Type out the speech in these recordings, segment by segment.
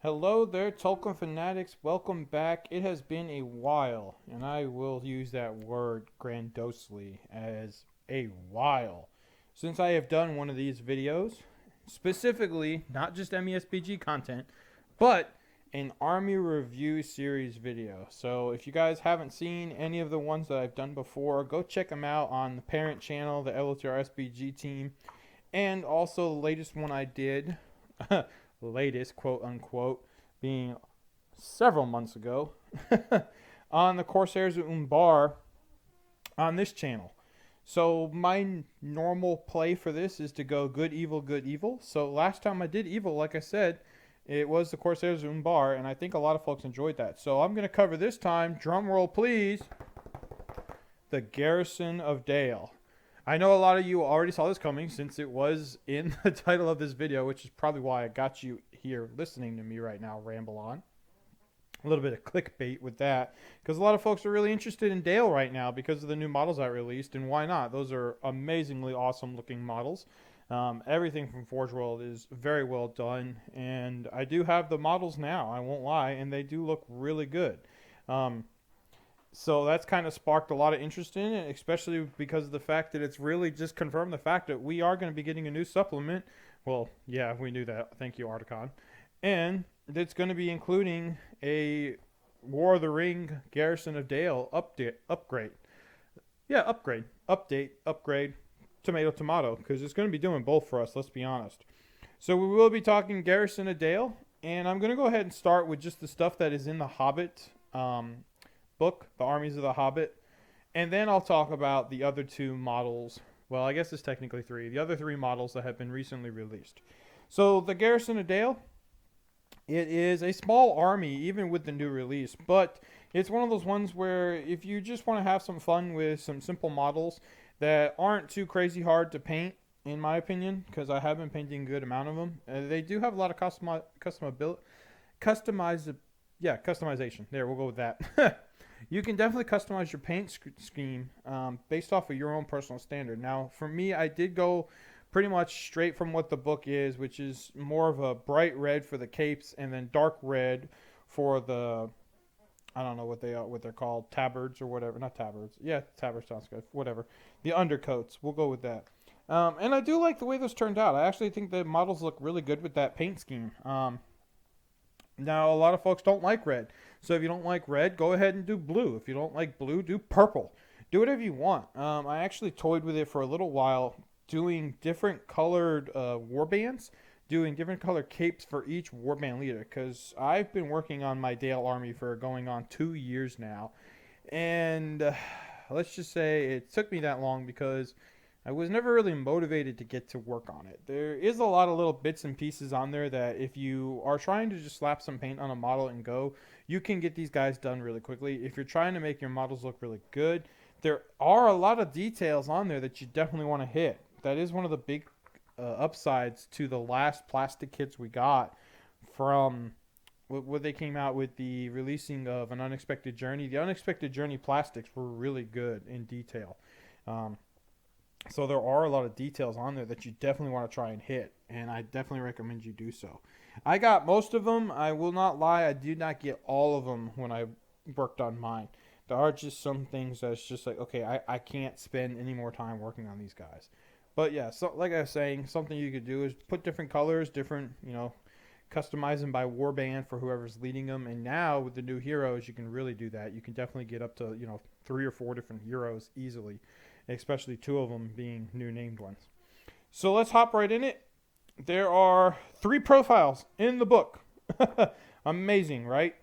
Hello there, Tolkien fanatics. Welcome back. It has been a while, and I will use that word grandiosely as a while since I have done one of these videos. Specifically, not just MESBG content, but an Army Review series video. So if you guys haven't seen any of the ones that I've done before, go check them out on the parent channel, the LTR SBG team, and also the latest one I did. Latest, quote unquote, being several months ago on the Corsairs of Umbar on this channel. So my normal play for this is to go good, evil, good, evil. So last time I did evil, like I said, it was the Corsairs of Umbar, and I think a lot of folks enjoyed that. So I'm going to cover this time, drum roll please, the Garrison of Dale. I know a lot of you already saw this coming since it was in the title of this video, which is probably why I got you here listening to me right now ramble on. A little bit of clickbait with that, because a lot of folks are really interested in Dale right now because of the new models I released, and why not? Those are amazingly awesome looking models. Everything from Forge World is very well done, and I do have the models now, I won't lie, and they do look really good. So that's kind of sparked a lot of interest in it, especially because of the fact that it's really just confirmed the fact that we are going to be getting a new supplement. Well, yeah, we knew that. Thank you, Articon. And it's going to be including a War of the Ring Garrison of Dale upgrade. Yeah, upgrade, tomato, because it's going to be doing both for us, let's be honest. So we will be talking Garrison of Dale, and I'm going to go ahead and start with just the stuff that is in the Hobbit book, The Armies of the Hobbit, and then I'll talk about the other two models. Well, I guess it's technically three. The other three models that have been recently released. So the Garrison of Dale, it is a small army even with the new release, but it's one of those ones where if you just want to have some fun with some simple models that aren't too crazy hard to paint, in my opinion, because I have been painting a good amount of them. They do have a lot of customization. There, we'll go with that. You can definitely customize your paint scheme based off of your own personal standard. Now, for me, I did go pretty much straight from what the book is, which is more of a bright red for the capes and then dark red for the, I don't know what they're called, tabards or whatever. Not tabards. Yeah, tabards sounds good. Whatever. The undercoats. We'll go with that. And I do like the way this turned out. I actually think the models look really good with that paint scheme. Now, a lot of folks don't like red. So if you don't like red, go ahead and do blue. If you don't like blue, do purple. Do whatever you want. I actually toyed with it for a little while, doing different colored warbands, doing different color capes for each warband leader, because I've been working on my Dale army for going on 2 years now. And let's just say it took me that long because I was never really motivated to get to work on it. There is a lot of little bits and pieces on there that if you are trying to just slap some paint on a model and go, you can get these guys done really quickly. If you're trying to make your models look really good, there are a lot of details on there that you definitely want to hit. That is one of the big upsides to the last plastic kits we got from what they came out with the releasing of An Unexpected Journey. The Unexpected Journey plastics were really good in detail. So there are a lot of details on there that you definitely want to try and hit, and I definitely recommend you do so. I got most of them. I will not lie, I did not get all of them when I worked on mine. There are just some things that's just like, okay, I can't spend any more time working on these guys. But yeah, so like I was saying, something you could do is put different colors, different, customize them by warband for whoever's leading them. And now with the new heroes, you can really do that. You can definitely get up to, 3 or 4 different heroes easily, especially 2 of them being new named ones. So let's hop right in it. There are 3 profiles in the book. Amazing, right?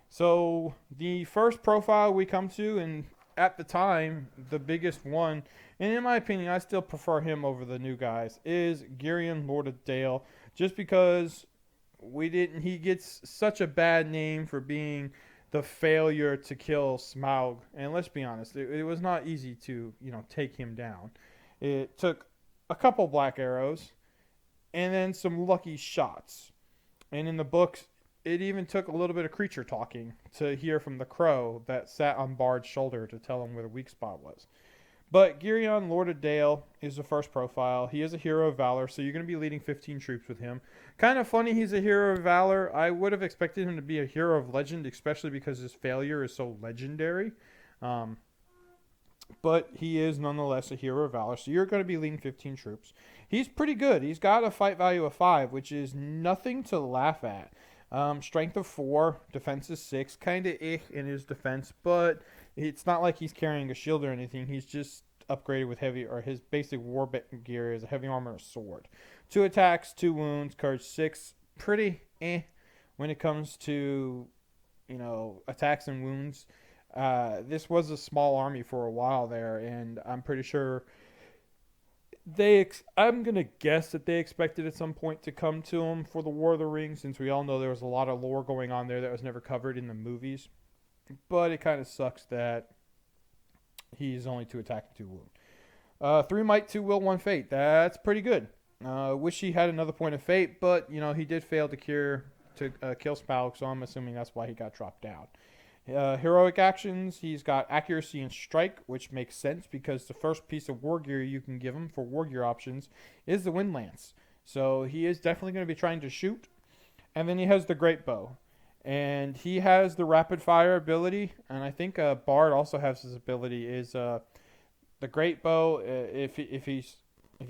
So the first profile we come to, and at the time, the biggest one, and in my opinion, I still prefer him over the new guys, is Girion, Lord of Dale, just because he gets such a bad name for being the failure to kill Smaug. And let's be honest, it was not easy to, take him down. It took a couple black arrows and then some lucky shots. And in the books, it even took a little bit of creature talking to hear from the crow that sat on Bard's shoulder to tell him where the weak spot was. But Girion, Lord of Dale, is the first profile. He is a hero of valor, so you're going to be leading 15 troops with him. Kind of funny he's a hero of valor. I would have expected him to be a hero of legend, especially because his failure is so legendary. But he is nonetheless a hero of valor, so you're going to be leading 15 troops. He's pretty good. He's got a fight value of 5, which is nothing to laugh at. Strength of 4, defense is 6, kind of in his defense, but it's not like he's carrying a shield or anything. He's just upgraded with heavy, or his basic war gear is a heavy armor and a sword. 2 attacks, 2 wounds, courage 6. Pretty when it comes to, attacks and wounds. This was a small army for a while there, and I'm pretty sure I'm going to guess that they expected at some point to come to him for the War of the Ring, since we all know there was a lot of lore going on there that was never covered in the movies. But it kind of sucks that he's only 2 attack and 2 wound. 3 might, 2 will, 1 fate. That's pretty good. Wish he had another point of fate, but he did fail to kill Smaug, so I'm assuming that's why he got dropped down. Heroic actions, he's got accuracy and strike, which makes sense because the first piece of war gear you can give him for war gear options is the Wind Lance. So he is definitely going to be trying to shoot. And then he has the Great Bow. And he has the rapid fire ability, and I think Bard also has his ability, is the Great Bow. If he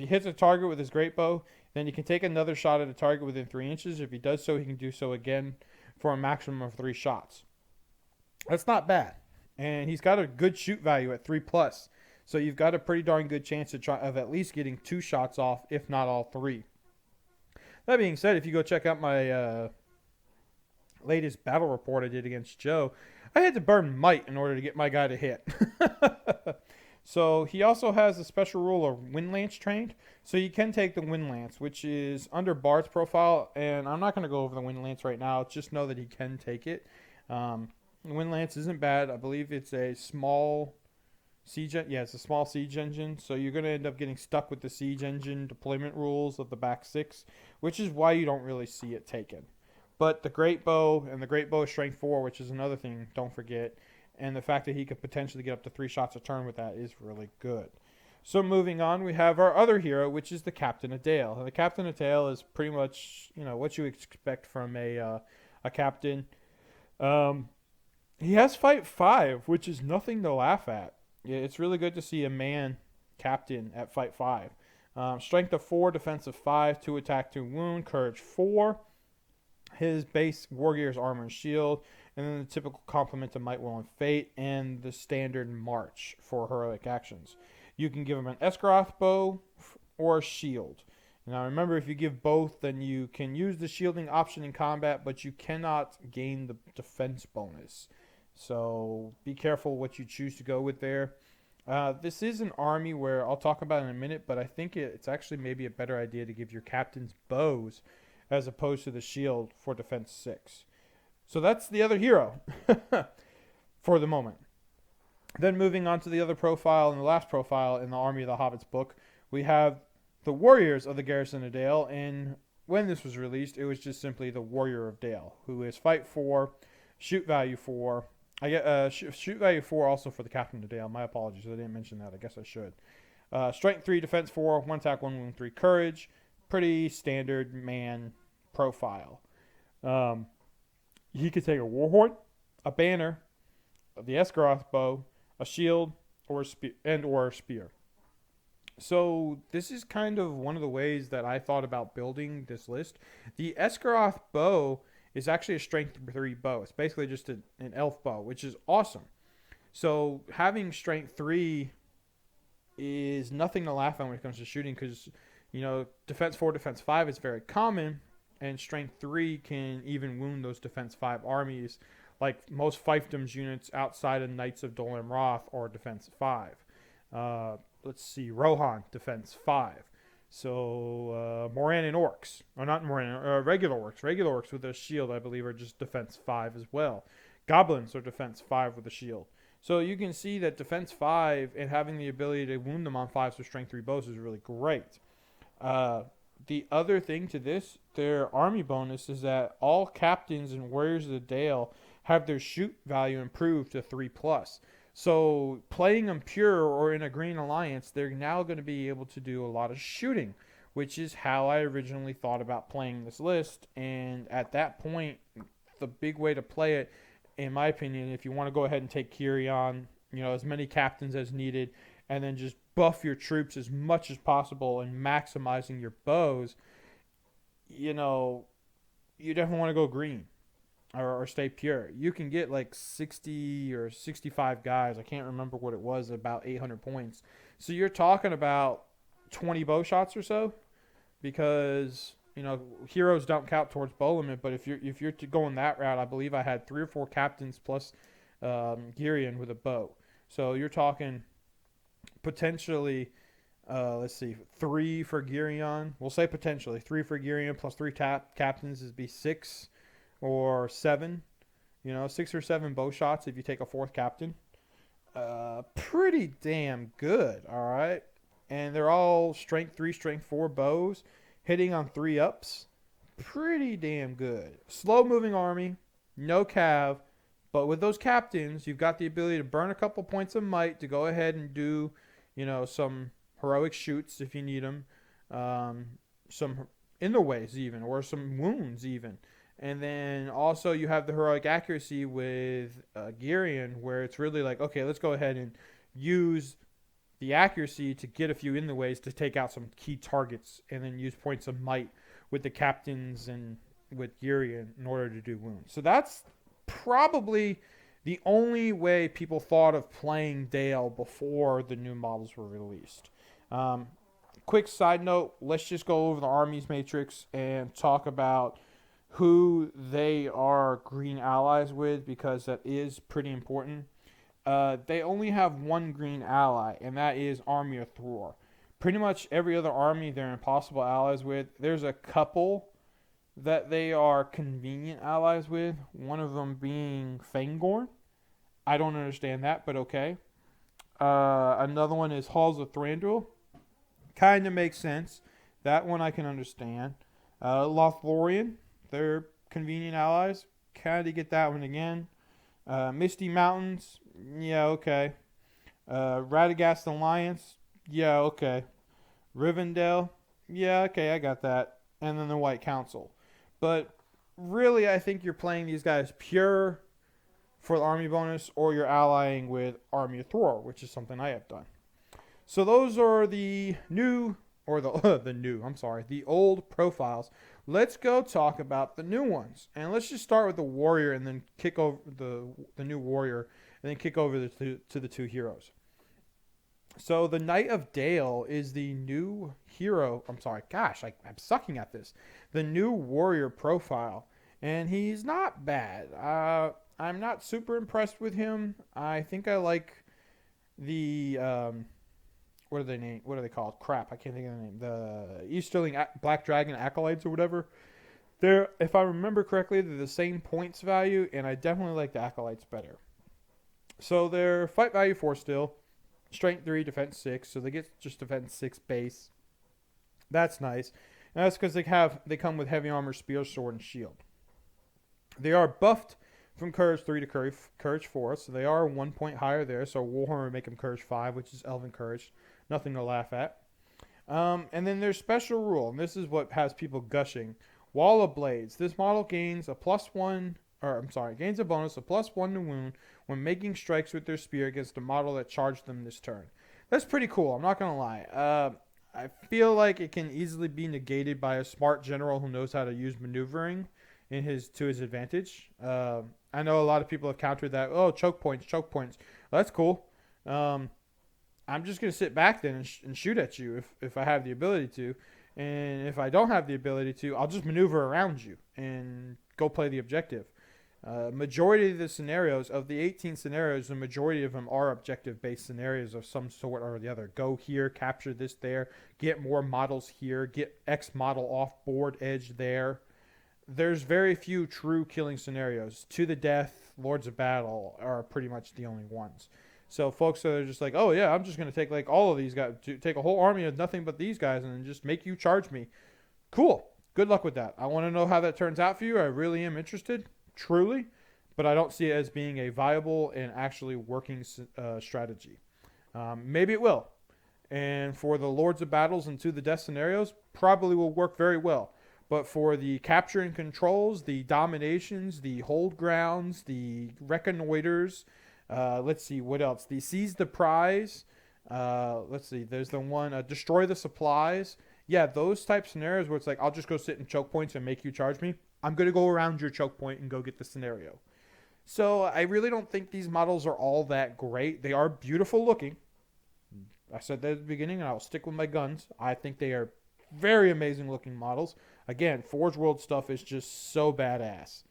hits a target with his Great Bow, then he can take another shot at a target within 3 inches. If he does so, he can do so again for a maximum of 3 shots. That's not bad. And he's got a good shoot value at 3+. So you've got a pretty darn good chance of at least getting 2 shots off, if not all 3. That being said, if you go check out my latest battle report I did against Joe, I had to burn might in order to get my guy to hit. So he also has a special rule of Wind Lance trained. So you can take the Wind Lance, which is under Bard's profile. And I'm not going to go over the Wind Lance right now. Just know that he can take it. The Wind Lance isn't bad. I believe it's a small siege. Yeah, it's a small siege engine. So you're going to end up getting stuck with the siege engine deployment rules of the back 6, which is why you don't really see it taken. But the Great Bow, and the Great Bow is strength 4, which is another thing, don't forget. And the fact that he could potentially get up to 3 shots a turn with that is really good. So moving on, we have our other hero, which is the Captain of Dale. And the Captain of Dale is pretty much, what you expect from a captain. He has fight 5, which is nothing to laugh at. Yeah, it's really good to see a man captain at fight 5. Strength of 4, defense of 5, 2 attack, 2 wound, courage 4. His base war gear is armor and shield, and then the typical complement of might, will, and fate, and the standard march for heroic actions. You can give him an Esgaroth bow or a shield. Now remember, if you give both, then you can use the shielding option in combat, but you cannot gain the defense bonus. So be careful what you choose to go with there. This is an army where I'll talk about in a minute, but I think it's actually maybe a better idea to give your captains bows as opposed to the shield for defense 6. So that's the other hero for the moment. Then moving on to the other profile and the last profile in the Army of the Hobbits book, we have the Warriors of the Garrison of Dale. And when this was released, it was just simply the Warrior of Dale, who is fight 4, shoot value 4. I get shoot value 4 also for the Captain of Dale. My apologies, I didn't mention that. I guess I should. Strength 3, defense 4, 1 attack, 1 wound, 3 courage. Pretty standard man profile. He could take a warhorn, a banner, the Esgaroth bow, a shield, or a spear. So this is kind of one of the ways that I thought about building this list. The Esgaroth bow is actually a strength 3 bow. It's basically just an elf bow, which is awesome. So having strength 3 is nothing to laugh at when it comes to shooting, because defense 4, defense 5 is very common, and strength 3 can even wound those defense 5 armies, like most fiefdoms units outside of Knights of Dol Amroth are defense 5. Let's see, Rohan, defense 5. So Moran and Orcs, or not Moran, regular Orcs. Regular Orcs with a shield, I believe, are just defense 5 as well. Goblins are defense 5 with a shield. So you can see that defense 5 and having the ability to wound them on 5s with strength 3 bows is really great. The other thing to this, their army bonus, is that all captains and warriors of the Dale have their shoot value improved to 3+. So playing them pure or in a green alliance, they're now going to be able to do a lot of shooting, which is how I originally thought about playing this list. And at that point, the big way to play it, in my opinion, if you want to go ahead and take Kyrion, as many captains as needed, and then just buff your troops as much as possible and maximizing your bows, you definitely want to go green or stay pure. You can get like 60 or 65 guys. I can't remember what it was, about 800 points. So you're talking about 20 bow shots or so, because heroes don't count towards bow limit. But if you're going that route, I believe I had 3 or 4 captains plus Girion with a bow. So you're talking potentially, let's see, 3 for Girion. We'll say potentially 3 for Girion plus 3 captains is be 6 or 7. 6 or 7 bow shots if you take a 4th captain. Pretty damn good, all right? And they're all strength 3, strength 4 bows, hitting on 3 ups. Pretty damn good. Slow moving army, no cav, but with those captains, you've got the ability to burn a couple points of might to go ahead and do, some heroic shoots if you need them, some in the ways even, or some wounds even. And then also you have the heroic accuracy with Girion, where it's really like, okay, let's go ahead and use the accuracy to get a few in the ways to take out some key targets, and then use points of might with the captains and with Girion in order to do wounds. So that's probably the only way people thought of playing Dale before the new models were released. Quick side note, let's just go over the armies matrix and talk about who they are green allies with, because that is pretty important. They only have one green ally, and that is Army of Thror. Pretty much every other army they're impossible allies with. There's a couple that they are convenient allies with, one of them being Fangorn. I don't understand that, but okay. Another one is Halls of Thranduil. Kind of makes sense. That one I can understand. Lothlorien, they're convenient allies. Kind of get that one again. Misty Mountains, yeah, okay. Radagast Alliance, yeah, okay. Rivendell, yeah, okay, I got that. And then the White Council. But really, I think you're playing these guys pure for the army bonus, or you're allying with Army of Thror, which is something I have done. So those are the new, or the old profiles. Let's go talk about the new ones. And let's just start with the warrior and then kick over the new warrior and then kick over to the 2 heroes. So the Knight of Dale is the new hero. I'm sucking at this. The new warrior profile. And he's not bad. I'm not super impressed with him. I think I like the what are they called? Crap, I can't think of the name. The Easterling Black Dragon Acolytes or whatever. They're, if I remember correctly, they're the same points value, and I definitely like the Acolytes better. So they're fight value 4 still, strength 3, defense 6. So they get just defense 6 base. That's nice. And that's because they come with heavy armor, spear, sword, and shield. They are buffed from Courage 3 to Courage 4, so they are 1 point higher there. So Warhammer would make them Courage 5, which is Elven Courage. Nothing to laugh at. And then there's special rule, and this is what has people gushing. Wall of Blades. This model gains a bonus of +1 to wound when making strikes with their spear against a model that charged them this turn. That's pretty cool, I'm not going to lie. I feel like it can easily be negated by a smart general who knows how to use maneuvering to his advantage. I know a lot of people have countered that. Oh, choke points. Well, that's cool. I'm just going to sit back then and shoot at you if I have the ability to. And if I don't have the ability to, I'll just maneuver around you and go play the objective. Majority of the scenarios, of the 18 scenarios, the majority of them are objective-based scenarios of some sort or the other. Go here, capture this there, get more models here, get X model off board edge there. There's very few true killing scenarios. To the death, Lords of Battle are pretty much the only ones. So folks are just like, oh yeah, I'm just going to take like all of these guys, take a whole army of nothing but these guys and then just make you charge me. Cool. Good luck with that. I want to know how that turns out for you. I really am interested, truly. but I don't see it as being a viable and actually working strategy. Maybe it will. And for the Lords of Battles and To the Death scenarios, probably will work very well. But for the capture and controls, the dominations, the hold grounds, the reconnoiters, let's see, what else? The seize the prize. Let's see, there's the one, destroy the supplies. Yeah, those type scenarios where it's like, I'll just go sit in choke points and make you charge me. I'm going to go around your choke point and go get the scenario. So I really don't think these models are all that great. They are beautiful looking. I said that at the beginning, and I'll stick with my guns. I think they are very amazing looking models. Again, Forge World stuff is just so badass.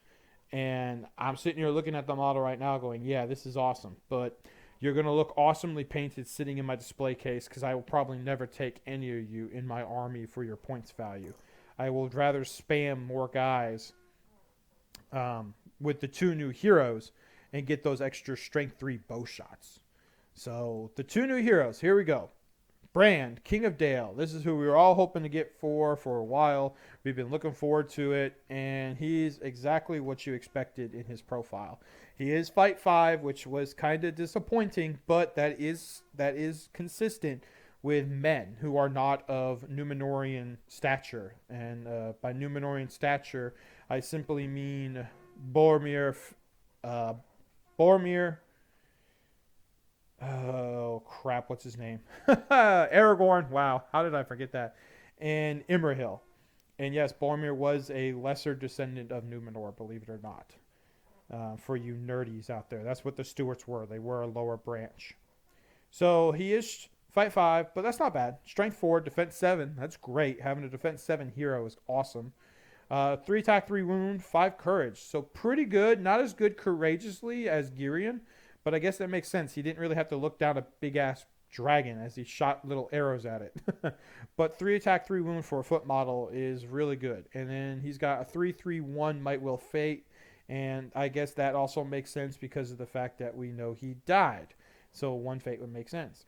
And I'm sitting here looking at the model right now going, yeah, this is awesome. But you're going to look awesomely painted sitting in my display case because I will probably never take any of you in my army for your points value. I will rather spam more guys with the 2 new heroes and get those extra strength 3 bow shots. So the 2 new heroes, here we go. Brand, King of Dale. This is who we were all hoping to get for a while. We've been looking forward to it, and he's exactly what you expected in his profile. He is Fight 5, which was kind of disappointing, but that is consistent with men who are not of Numenorian stature. And by Numenorian stature, I simply mean Boromir. Oh, crap. What's his name? Aragorn. Wow. How did I forget that? And Imrahil. And yes, Boromir was a lesser descendant of Numenor, believe it or not. For you nerdies out there. That's what the Stewarts were. They were a lower branch. So he is Fight 5, but that's not bad. Strength 4, Defense 7. That's great. Having a Defense 7 hero is awesome. 3 attack, 3 wound, 5 courage. So pretty good. Not as good courageously as Girion, but I guess that makes sense. He didn't really have to look down a big-ass dragon as he shot little arrows at it. But 3 attack, 3 wound for a foot model is really good. And then he's got a 3/3/1 Might Will Fate. And I guess that also makes sense because of the fact that we know he died. So 1 fate would make sense.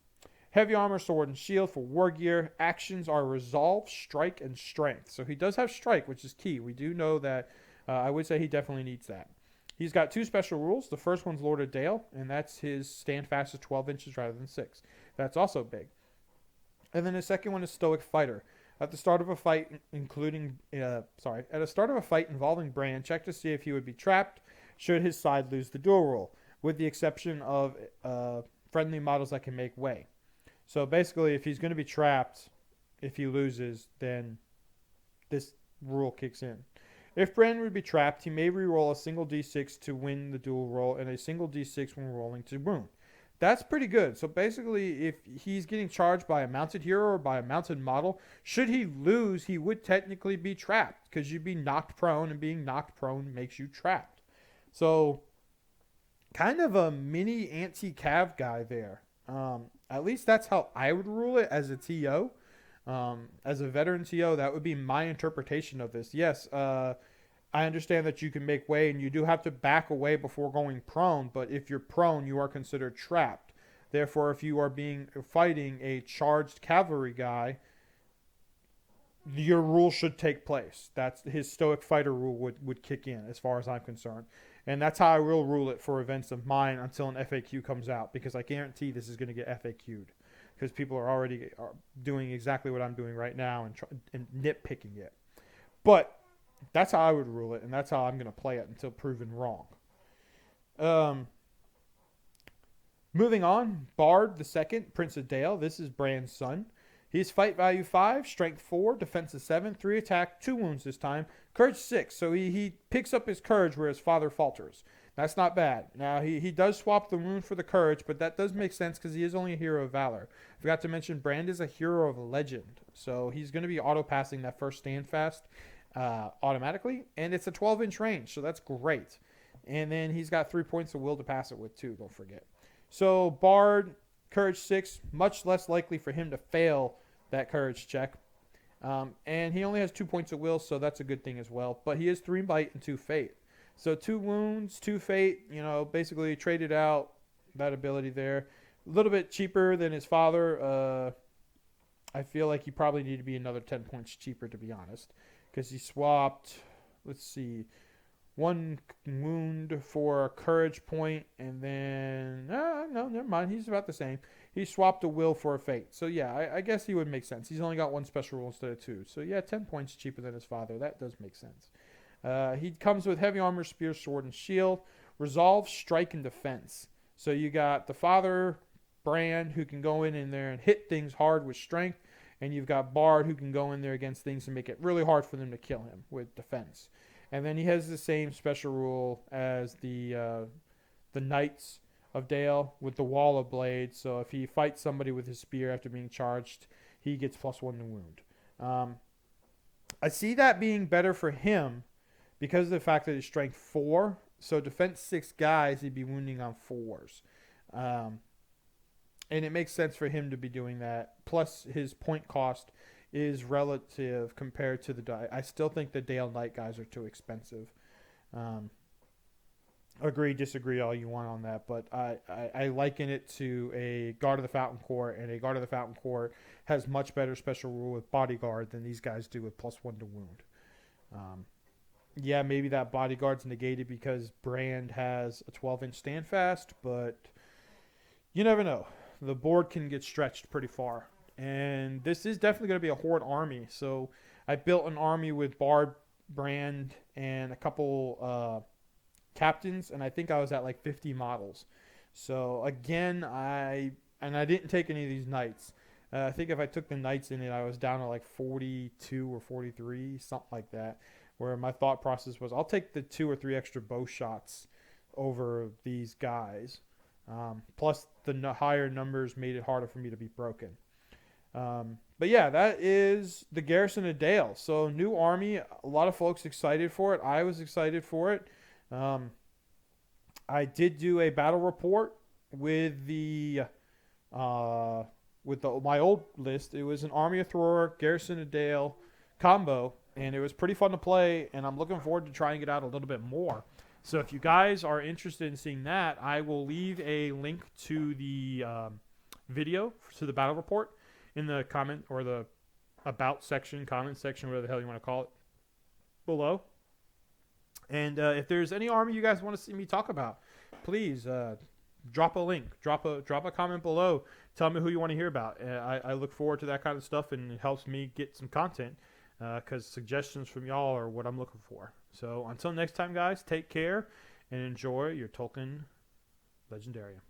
Heavy armor, sword, and shield for war gear. Actions are resolve, strike, and strength. So he does have strike, which is key. We do know that. I would say he definitely needs that. He's got 2 special rules. The first one's Lord of Dale, and that's his stand fast is 12 inches rather than 6. That's also big. And then the second one is Stoic Fighter. At the start of a fight, involving Bran, check to see if he would be trapped should his side lose the duel roll, with the exception of friendly models that can make way. So basically, if he's going to be trapped, if he loses, then this rule kicks in. If Bran would be trapped, he may reroll a single d6 to win the duel roll and a single d6 when rolling to wound. That's pretty good. So basically, if he's getting charged by a mounted hero or by a mounted model, should he lose, he would technically be trapped because you'd be knocked prone, and being knocked prone makes you trapped. So kind of a mini anti-cav guy there. At least that's how I would rule it as a TO. As a veteran TO, that would be my interpretation of this. Yes, I understand that you can make way and you do have to back away before going prone, but if you're prone, you are considered trapped. Therefore, if you are fighting a charged cavalry guy, your rule should take place. That's his Stoic Fighter rule would kick in as far as I'm concerned. And that's how I will rule it for events of mine until an FAQ comes out, because I guarantee this is going to get FAQ'd because people are already doing exactly what I'm doing right now and nitpicking it. But that's how I would rule it, and that's how I'm going to play it until proven wrong. Moving on, Bard II, Prince of Dale. This is Bran's son. He's fight value 5, strength 4, defense 7, 3 attack, 2 wounds this time, courage 6. So he picks up his courage where his father falters. That's not bad. Now, he does swap the wound for the courage, but that does make sense because he is only a hero of valor. Forgot to mention, Brand is a hero of legend. So he's going to be auto-passing that first stand fast automatically, and it's a 12-inch range, so that's great. And then he's got 3 points of will to pass it with, too, don't forget. So Bard, courage 6, much less likely for him to fail that courage check. And he only has 2 points of will, so that's a good thing as well. But he is 3 bite and 2 fate. So 2 wounds, 2 fate, basically traded out that ability there. A little bit cheaper than his father. I feel like he probably needed to be another 10 points cheaper, to be honest. Because he swapped, let's see, 1 wound for a courage point, and then no, never mind. He's about the same. He swapped a will for a fate. So yeah, I guess he would make sense. He's only got 1 special rule instead of 2. So yeah, 10 points cheaper than his father. That does make sense. He comes with heavy armor, spear, sword, and shield. Resolve, strike, and defense. So you got the father, Brand, who can go in there and hit things hard with strength, and you've got Bard, who can go in there against things and make it really hard for them to kill him with defense. And then he has the same special rule as the Knights of Dale with the Wall of Blades. So if he fights somebody with his spear after being charged, he gets +1 to wound. I see that being better for him because of the fact that his strength 4. So defense 6 guys, he'd be wounding on 4s. And it makes sense for him to be doing that. Plus his point cost is relative compared to the... I still think the Dale Knight guys are too expensive. Agree, disagree all you want on that, but I liken it to a Guard of the Fountain Court, and a Guard of the Fountain Court has much better special rule with Bodyguard than these guys do with +1 to wound. Yeah, maybe that Bodyguard's negated because Brand has a 12-inch standfast, but you never know. The board can get stretched pretty far. And this is definitely going to be a Horde army. So I built an army with Bard, Brand, and a couple captains, and I think I was at like 50 models. So again, I didn't take any of these knights. I think if I took the knights in it, I was down to like 42 or 43, something like that, where my thought process was I'll take the 2 or 3 extra bow shots over these guys. Plus the higher numbers made it harder for me to be broken. But yeah, that is the Garrison of Dale. So new army, a lot of folks excited for it. I was excited for it. I did do a battle report with my old list. It was an Army of Thor, Garrison of Dale combo, and it was pretty fun to play, and I'm looking forward to trying it out a little bit more. So if you guys are interested in seeing that, I will leave a link to the video, to the battle report, in the comment or the about section, comment section, whatever the hell you want to call it, below. And if there's any army you guys want to see me talk about, please drop a link, drop a comment below. Tell me who you want to hear about. I look forward to that kind of stuff, and it helps me get some content because suggestions from y'all are what I'm looking for. So until next time, guys, take care and enjoy your Tolkien Legendarium.